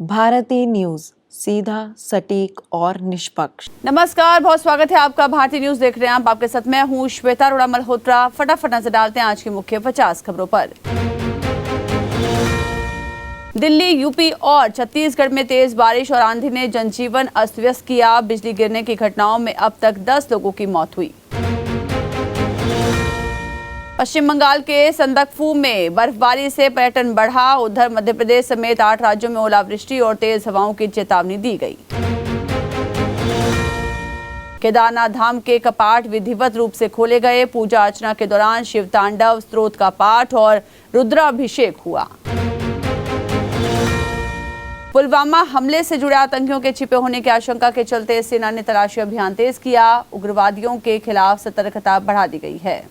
भारतीय न्यूज, सीधा, सटीक और निष्पक्ष। नमस्कार, बहुत स्वागत है आपका। भारतीय न्यूज देख रहे हैं आप। आपके साथ मैं हूं श्वेता अरोड़ा मल्होत्रा। फटाफट नजर डालते हैं आज की मुख्य 50 खबरों पर। दिल्ली, यूपी और छत्तीसगढ़ में तेज बारिश और आंधी ने जनजीवन अस्त व्यस्त किया। बिजली गिरने की घटनाओं में अब तक 10 लोगों की मौत हुई। पश्चिम बंगाल के संदकफू में बर्फबारी से पर्यटन बढ़ा। उधर मध्य प्रदेश समेत 8 राज्यों में ओलावृष्टि और तेज हवाओं की चेतावनी दी गई। केदारनाथ धाम के कपाट विधिवत रूप से खोले गए। पूजा अर्चना के दौरान शिव तांडव, स्तोत्र का पाठ और रुद्राभिषेक हुआ। पुलवामा हमले से जुड़े आतंकियों के छिपे होने की आशंका के चलते सेना ने तलाशी अभियान तेज किया। उग्रवादियों के खिलाफ सतर्कता बढ़ा दी गई है।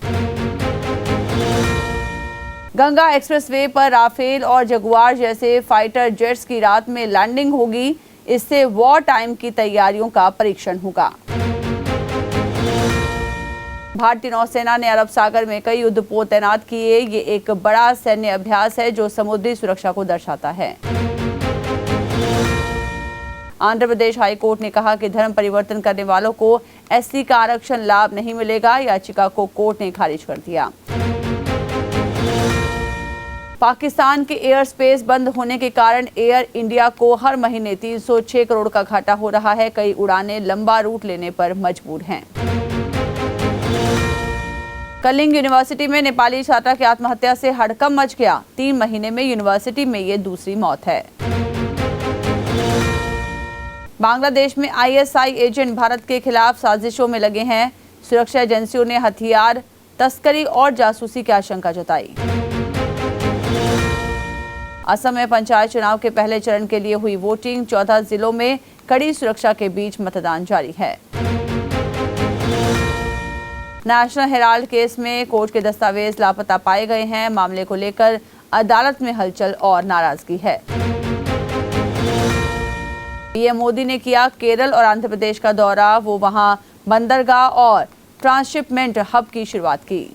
गंगा एक्सप्रेसवे पर राफेल और जगुआर जैसे फाइटर जेट्स की रात में लैंडिंग होगी। इससे वॉर टाइम की तैयारियों का परीक्षण होगा। भारतीय नौसेना ने अरब सागर में कई युद्धपोत तैनात किए। ये एक बड़ा सैन्य अभ्यास है जो समुद्री सुरक्षा को दर्शाता है। आंध्र प्रदेश हाईकोर्ट ने कहा कि धर्म परिवर्तन करने वालों को एससी का आरक्षण लाभ नहीं मिलेगा। याचिका को कोर्ट ने खारिज कर दिया। पाकिस्तान के एयर स्पेस बंद होने के कारण एयर इंडिया को हर महीने 306 करोड़ का घाटा हो रहा है। कई उड़ानें लंबा रूट लेने पर मजबूर हैं। कलिंग यूनिवर्सिटी में नेपाली छात्रा की आत्महत्या से हड़कंप मच गया। 3 महीने में यूनिवर्सिटी में ये दूसरी मौत है। बांग्लादेश में आईएसआई एजेंट भारत के खिलाफ साजिशों में लगे हैं। सुरक्षा एजेंसियों ने हथियार तस्करी और जासूसी की आशंका जताई। असम में पंचायत चुनाव के पहले चरण के लिए हुई वोटिंग। 14 जिलों में कड़ी सुरक्षा के बीच मतदान जारी है। नेशनल हेराल्ड केस में कोर्ट के दस्तावेज लापता पाए गए हैं। मामले को लेकर अदालत में हलचल और नाराजगी है। पीएम मोदी ने किया केरल और आंध्र प्रदेश का दौरा। वो वहां बंदरगाह और ट्रांसशिपमेंट हब की शुरुआत की।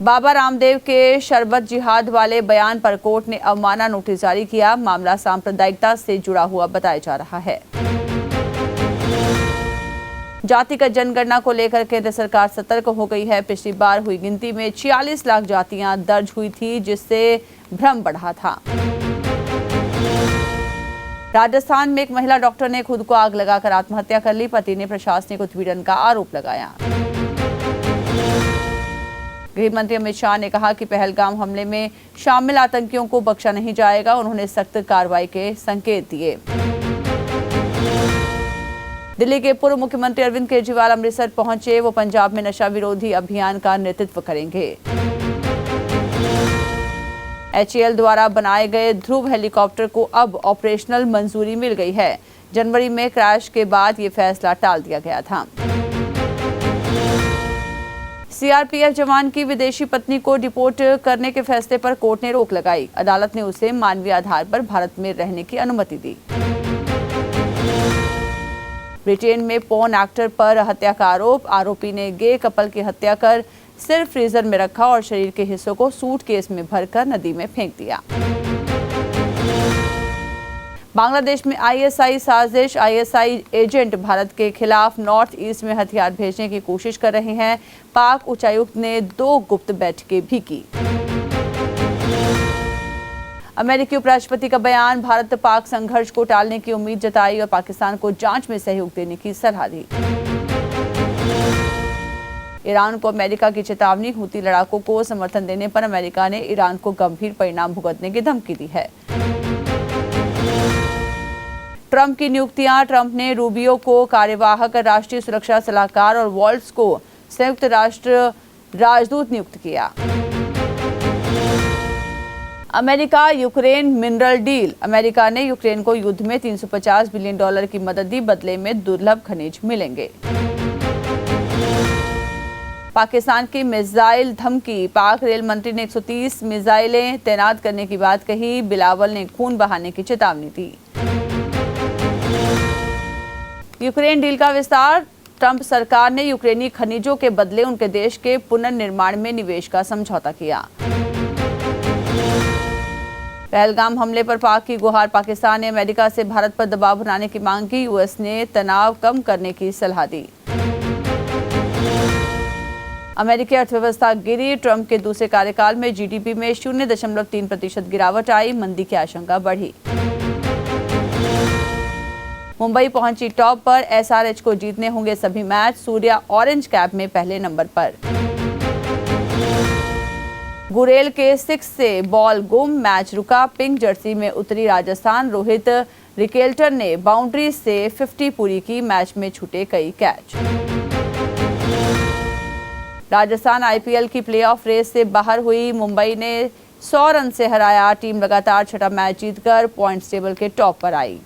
बाबा रामदेव के शरबत जिहाद वाले बयान पर कोर्ट ने अवमानना नोटिस जारी किया। मामला सांप्रदायिकता से जुड़ा हुआ बताया जा रहा है। जातिगत जनगणना को लेकर केंद्र सरकार सतर्क हो गई है। पिछली बार हुई गिनती में 46 लाख जातियां दर्ज हुई थी, जिससे भ्रम बढ़ा था। राजस्थान में एक महिला डॉक्टर ने खुद को आग लगाकर आत्महत्या कर ली। पति ने प्रशासनिक उत्पीड़न का आरोप लगाया। गृह मंत्री अमित शाह ने कहा कि पहलगाम हमले में शामिल आतंकियों को बख्शा नहीं जाएगा। उन्होंने सख्त कार्रवाई के संकेत दिए। दिल्ली के पूर्व मुख्यमंत्री अरविंद केजरीवाल अमृतसर पहुंचे। वो पंजाब में नशा विरोधी अभियान का नेतृत्व करेंगे। HAL द्वारा बनाए गए ध्रुव हेलीकॉप्टर को अब ऑपरेशनल मंजूरी मिल गई है। जनवरी में क्रैश के बाद ये फैसला टाल दिया गया था। सीआरपीएफ जवान की विदेशी पत्नी को डिपोर्ट करने के फैसले पर कोर्ट ने रोक लगाई। अदालत ने उसे मानवीय आधार पर भारत में रहने की अनुमति दी। ब्रिटेन में पोर्न एक्टर पर हत्या का आरोप। आरोपी ने गे कपल की हत्या कर सिर्फ फ्रीजर में रखा और शरीर के हिस्सों को सूटकेस में भरकर नदी में फेंक दिया। बांग्लादेश में आईएसआई साजिश। आईएसआई एजेंट भारत के खिलाफ नॉर्थ ईस्ट में हथियार भेजने की कोशिश कर रहे हैं। पाक उच्चायुक्त ने 2 गुप्त बैठकें भी की। अमेरिकी उपराष्ट्रपति का बयान। भारत पाक संघर्ष को टालने की उम्मीद जताई और पाकिस्तान को जांच में सहयोग देने की सलाह दी। ईरान को अमेरिका की चेतावनी। हूती लड़ाकों को समर्थन देने पर अमेरिका ने ईरान को गंभीर परिणाम भुगतने की धमकी दी है। ट्रंप की नियुक्तियां। ट्रंप ने रूबियो को कार्यवाहक राष्ट्रीय सुरक्षा सलाहकार और वॉल्ट्स को संयुक्त राष्ट्र राजदूत नियुक्त किया। America Ukraine mineral deal. America ने यूक्रेन को युद्ध में $350 बिलियन की मदद दी। बदले में दुर्लभ खनिज मिलेंगे। पाकिस्तान की मिसाइल धमकी। पाक रेल मंत्री ने 130 मिसाइलें तैनात करने की बात कही। बिलावल ने खून बहाने की चेतावनी दी। यूक्रेन डील का विस्तार। ट्रंप सरकार ने यूक्रेनी खनिजों के बदले उनके देश के पुनर्निर्माण में निवेश का समझौता किया। पहलगाम हमले पर पाक की गुहार। पाकिस्तान ने अमेरिका से भारत पर दबाव बनाने की मांग की। यूएस ने तनाव कम करने की सलाह दी। अमेरिकी अर्थव्यवस्था गिरी। ट्रंप के दूसरे कार्यकाल में जीडीपी में 0.3% गिरावट आई। मंदी की आशंका बढ़ी। मुंबई पहुंची टॉप पर। एसआरएच को जीतने होंगे सभी मैच। सूर्या ऑरेंज कैप में पहले नंबर पर। गुरेल के 6 से बॉल गुम। मैच रुका। पिंक जर्सी में उतरी राजस्थान। रोहित रिकेल्टर ने बाउंड्री से 50 पूरी की। मैच में छूटे कई कैच। राजस्थान आईपीएल की प्लेऑफ रेस से बाहर हुई। मुंबई ने 100 रन से हराया। टीम लगातार छठा मैच जीतकर पॉइंट्स टेबल के टॉप पर आई।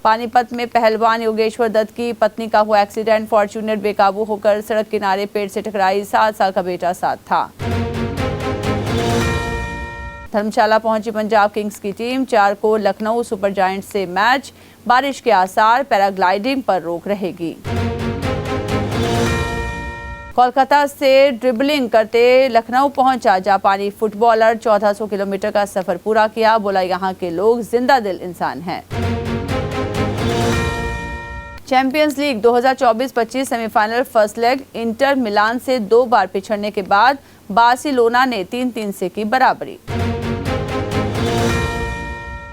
पानीपत में पहलवान योगेश्वर दत्त की पत्नी का हुआ एक्सीडेंट। फॉर्च्यूनर बेकाबू होकर सड़क किनारे पेड़ से टकराई। 7 साल का बेटा साथ था। धर्मशाला पहुंची पंजाब किंग्स की टीम। 4 को लखनऊ सुपर जायंट्स से मैच। बारिश के आसार। पैराग्लाइडिंग पर रोक रहेगी। कोलकाता से ड्रिबलिंग करते लखनऊ पहुंचा जापानी फुटबॉलर। 1400 किलोमीटर का सफर पूरा किया। बोला, यहां के लोग जिंदा दिल इंसान हैं। Champions league 2024-25 semifinal first leg. Inter Milan से 2 बार पिछड़ने के बाद बार्सिलोना ने 3-3 से की बराबरी।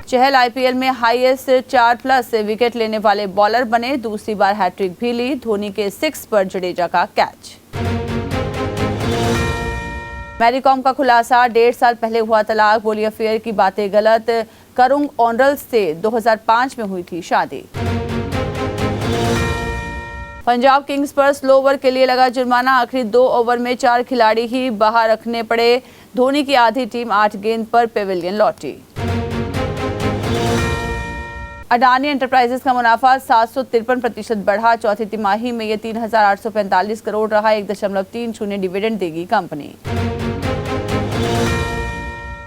चहल आईपीएल में हाईएस्ट 4+ विकेट लेने वाले बॉलर बने। दूसरी बार हैट्रिक भी ली। धोनी के 6 पर जडेजा का कैच। मैरीकॉम का खुलासा। 1.5 साल पहले हुआ तलाक। बोली, अफेयर की बातें गलत। करुंग ऑनरल से 2005 में हुई थी शादी। पंजाब किंग्स पर स्लो ओवर के लिए लगा जुर्माना। आखिरी 2 ओवर में 4 खिलाड़ी ही बाहर रखने पड़े। धोनी की आधी टीम 8 गेंद पर पेविलियन लौटी। अडानी एंटरप्राइजेस का मुनाफा 753% बढ़ा। चौथी तिमाही में ये 3,845 करोड़ रहा। 1.30 डिविडेंड देगी कंपनी।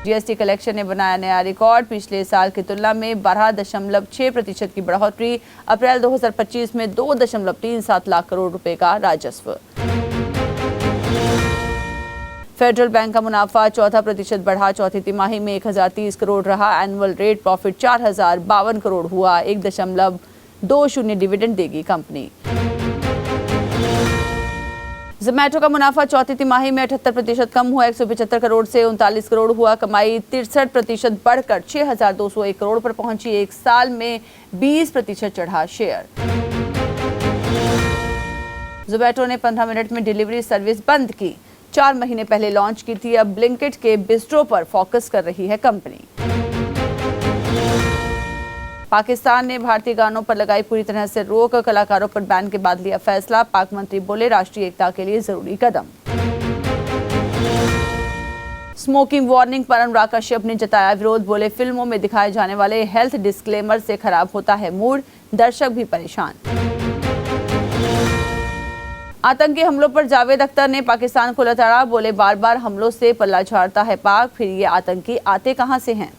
जीएसटी कलेक्शन ने बनाया नया रिकॉर्ड। पिछले साल की तुलना में 12.6% की बढ़ोतरी। अप्रैल 2025 में 2.37 लाख करोड़ रुपए का राजस्व। फेडरल बैंक का मुनाफा 14% बढ़ा। चौथी तिमाही में 1030 करोड़ रहा। एनुअल रेट प्रॉफिट 4052 करोड़ हुआ। 1.20 डिविडेंड देगी कंपनी। जोमैटो का मुनाफा चौथी तिमाही में 78% कम हुआ। 175 करोड़ से 39 करोड़ हुआ। कमाई 63% बढ़कर 6201 करोड़ पर पहुंची। 1 साल में 20% चढ़ा शेयर। जोमैटो ने 15 मिनट में डिलीवरी सर्विस बंद की। 4 महीने पहले लॉन्च की थी। अब ब्लिंकिट के बिस्ट्रो पर फोकस कर रही है कंपनी। पाकिस्तान ने भारतीय गानों पर लगाई पूरी तरह से रोक। कलाकारों पर बैन के बाद लिया फैसला। पाक मंत्री बोले, राष्ट्रीय एकता के लिए जरूरी कदम। स्मोकिंग वार्निंग पर अनुराग कश्यप ने जताया विरोध। बोले, फिल्मों में दिखाए जाने वाले हेल्थ डिस्क्लेमर से खराब होता है मूड। दर्शक भी परेशान। आतंकी हमलों पर जावेद अख्तर ने पाकिस्तान को लताड़ा। बोले, बार बार हमलों से पल्ला झाड़ता है पाक, फिर ये आतंकी आते कहां से हैं।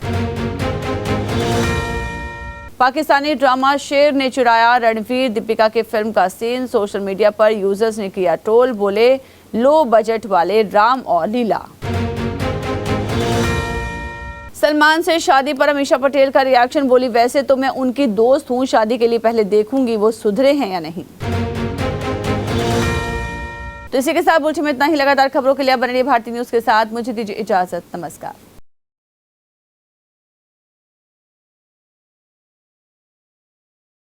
पाकिस्तानी ड्रामा शेर ने चुराया रणवीर दीपिका के फिल्म का सीन। सोशल मीडिया पर यूजर्स ने किया ट्रोल। बोले, लो बजट वाले राम और लीला। सलमान से शादी पर अमीषा पटेल का रिएक्शन। बोली, वैसे तो मैं उनकी दोस्त हूं, शादी के लिए पहले देखूंगी वो सुधरे हैं या नहीं। तो इसी के साथ बुलेटिन में इतना ही। लगातार खबरों के लिए बने रहिए भारतीय न्यूज के साथ। मुझे दीजिए इजाजत। नमस्कार।